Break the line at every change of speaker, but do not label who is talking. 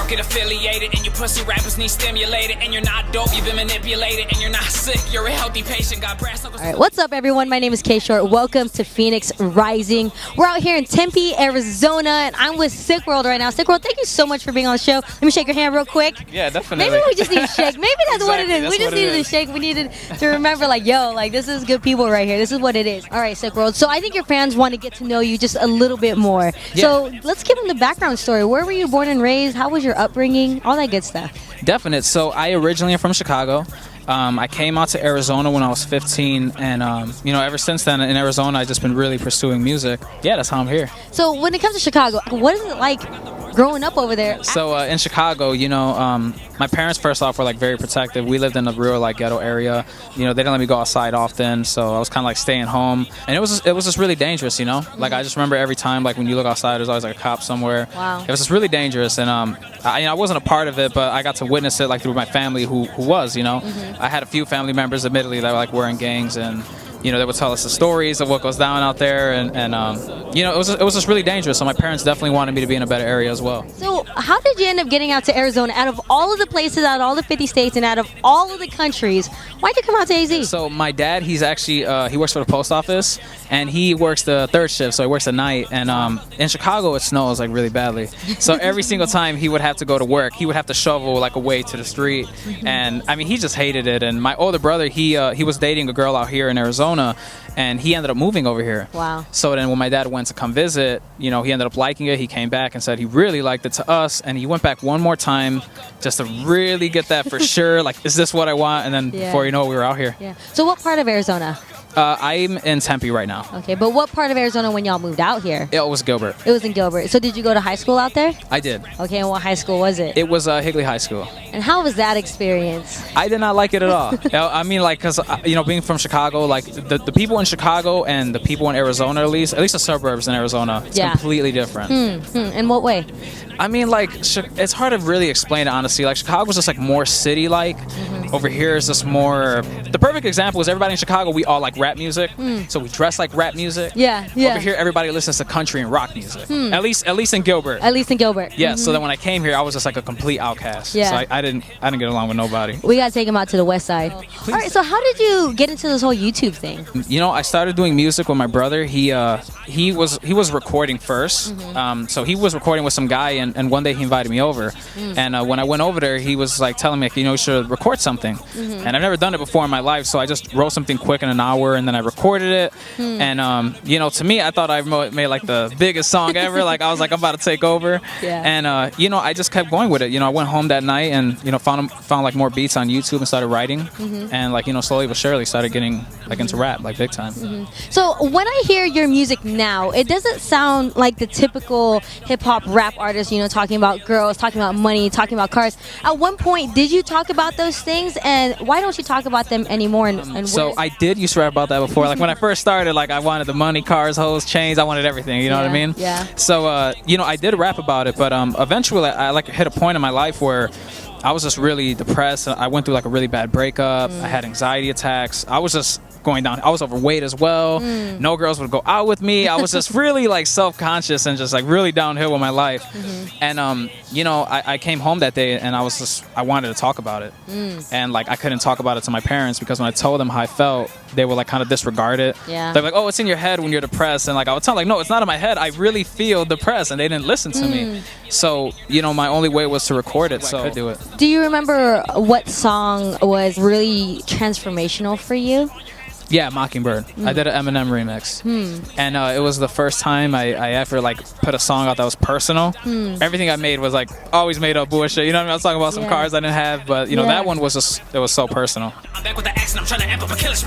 don't get affiliated, and you pussy rappers need stimulated, and you're not dope, you've been manipulated, and you're not sick, you're a healthy patient, got brass knuckles.
All right, what's up, everyone? My name is K.Short. Welcome to Phoenix Rising. We're out here in Tempe, Arizona, and I'm with Sik World right now. Sik World, thank you so much for being on the show. Let me shake your hand real quick.
Yeah, definitely.
Maybe we just need to shake. Maybe that's
Exactly,
what it is.
that's
We just
what it
needed to
is.
shake. We needed to remember, like, yo, like, this is good people right here. This is what it is. All right, Sik World. So I think your fans want to get to know you just a little bit more.
Yeah.
So let's give them the background story. Where were you born and raised? How was your upbringing? All that good stuff.
Definite. So I originally am from Chicago. I came out to Arizona when I was 15, and you know, ever since then in Arizona, I've just been really pursuing music. Yeah, that's how I'm here.
So when it comes to Chicago, what is it like growing up over there?
So in Chicago, you know, my parents first off were like very protective. We lived in a real like ghetto area. You know, they didn't let me go outside often, so I was kind of like staying home, and it was just really dangerous. You know, like I just remember every time like when you look outside, there's always like a cop somewhere.
Wow.
It was just really dangerous, and I wasn't a part of it, but I got to witness it like through my family who was. You know, I had a few family members, admittedly, that were in gangs, and you know, they would tell us the stories of what goes down out there, and you know, it was just really dangerous. So my parents definitely wanted me to be in a better area as well.
So how did you end up getting out to Arizona? Out of all of the places, out of all the 50 states, and out of all of the countries, why'd you come out to AZ?
So my dad, he's actually he works for the post office, and he works the third shift, so he works at night. And in Chicago, it snows like really badly. So every single time he would have to go to work, he would have to shovel like away to the street, and I mean, he just hated it. And my older brother, he was dating a girl out here in Arizona, and he ended up moving over here.
Wow.
So then when my dad went to come visit, you know, he ended up liking it. He came back and said he really liked it to us, and he went back one more time just to really get that for sure. Like, is this what I want? And then before you know it, we were out here.
Yeah. So what part of Arizona?
I'm in Tempe right now.
Okay, but what part of Arizona when y'all moved out here?
It was Gilbert.
It was in Gilbert. So did you go to high school out there?
I did.
Okay, and what high school was it?
It was Higley High School.
And how was that experience?
I did not like it at all. I mean, like, because, you know, being from Chicago, like, the people in Chicago and the people in Arizona, at least the suburbs in Arizona, it's completely different.
In what way?
I mean, like, it's hard to really explain it, honestly. Like, Chicago was just, like, more city-like. Over here is just more... The perfect example is everybody in Chicago, we all like rap music. So we dress like rap music.
Yeah.
Over here, everybody listens to country and rock music. At least in Gilbert.
At least in Gilbert.
Yeah, so then when I came here, I was just like a complete outcast.
Yeah.
So I didn't get along with nobody.
We gotta take him out to the west side. All right, so how did you get into this whole YouTube thing?
You know, I started doing music with my brother. He was recording first. So he was recording with some guy, and one day he invited me over. And when I went over there, he was like telling me, you know, you should record something. And I've never done it before in my life, so I just wrote something quick in an hour, and then I recorded it. And you know, to me, I thought I made like the biggest song ever. Like, I was like, I'm about to take over.
Yeah.
And you know, I just kept going with it. You know, I went home that night and, you know, found like more beats on YouTube and started writing. And like, you know, slowly but surely started getting like into rap, like big time.
So when I hear your music now, it doesn't sound like the typical hip-hop rap artist, you know, talking about girls, talking about money, talking about cars. At one point, did you talk about those things, and why don't you talk about them anymore? And
so I did used to rap about that before. Like, when I first started, like, I wanted the money, cars, hoes, chains. I wanted everything. You know what I mean?
Yeah.
So you know, I did rap about it, but eventually I like hit a point in my life where I was just really depressed. I went through like a really bad breakup. I had anxiety attacks. I was just going down. I was overweight as well. No girls would go out with me. I was just really like self-conscious and just like really downhill with my life. And you know, I came home that day and I wanted to talk about it. And like, I couldn't talk about it to my parents because when I told them how I felt, they would like kind of disregard it.
Yeah.
They're like, oh, it's in your head when you're depressed. And like, I would tell them, like, no, it's not in my head. I really feel depressed, and they didn't listen to me. So, you know, my only way was to record it, so I could do it.
Do you remember what song was really transformational for you?
Yeah, Mockingbird. I did an Eminem remix. And it was the first time I ever like put a song out that was personal. Everything I made was like always made up bullshit. You know what I mean? I was talking about some cars I didn't have, but you know, that one was just, it was so personal.
I'm back with the accent, I'm trying to amp up a killer's